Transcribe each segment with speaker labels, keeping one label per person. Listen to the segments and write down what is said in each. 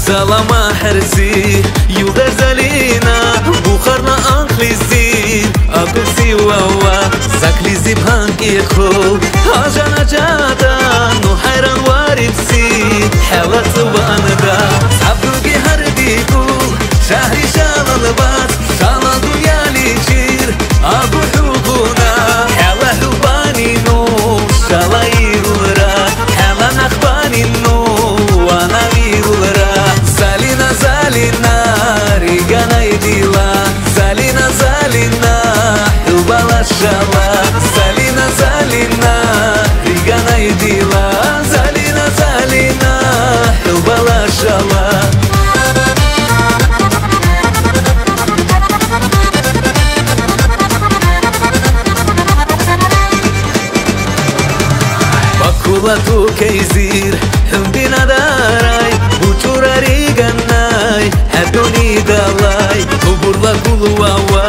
Speaker 1: سلام حرسي يوغر زالينا بخارنا انخليزين اكوسي واوا زاكلي زيبهان ايخو هاجانا جادا نو حيران واربسي حالات واندا عبدوكي هرديكو شهري شال الباس شال الدنيا ليجير ابو حقونا حالا حباني نو شالا يرورا حالا نخباني نو وانا يرورا زالينا زالينا ريغانا يديلا زالينا زالينا حبالا شالا زالينا زالينا ريغانا يديلا زالينا زالينا حبالا شالا Kulatu keizir Hümbina daray Buçura riganay Hedoni dalay Kuburla kuluwawa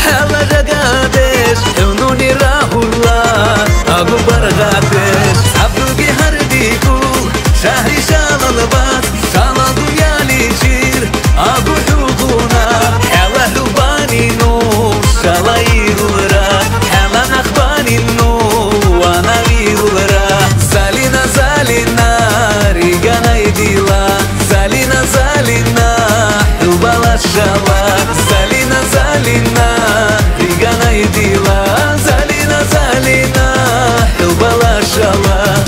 Speaker 1: Hala jagadesh Hünuni rahurla Agu bargadesh Abdugi hardiku Şahri şalalbat Şala dünya licir Agu hukuna Hala hubaninu Şala yirura Hala nakbaninu Wana yirura Залина, залина, ригана идила Залина, залина, хубала шала Залина, залина, ригана идила Залина, залина, хубала шала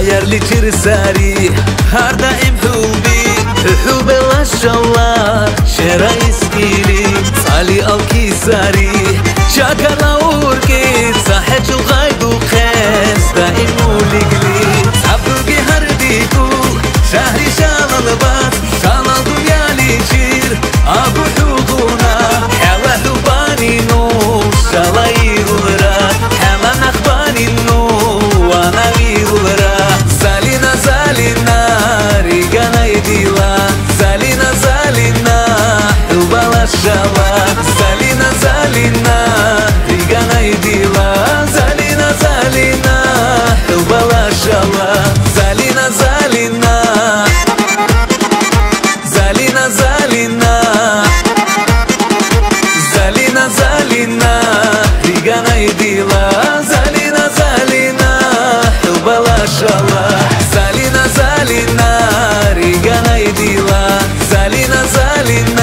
Speaker 1: Yerli çirsari her daim hubbi Hubbe laşallah şera iskili Sali al kisari Şakala urki Sahet gaydu khes daim uligli Abdugi hardiku Şahri şalal bas Şalal dünya licir Abu huguna Hala hubaninu Şala yirura Hala nakbaninu Wana yirura Залина, залина, ригана идила Залина, залина, хубала шала Залина, залина, ригана идила Залина, залина, хубала шала Залина, залина Залина, залина Залина, залина, ригана идила Залина, залина, хубала шала Залина, залина, ригана идила Залина, залина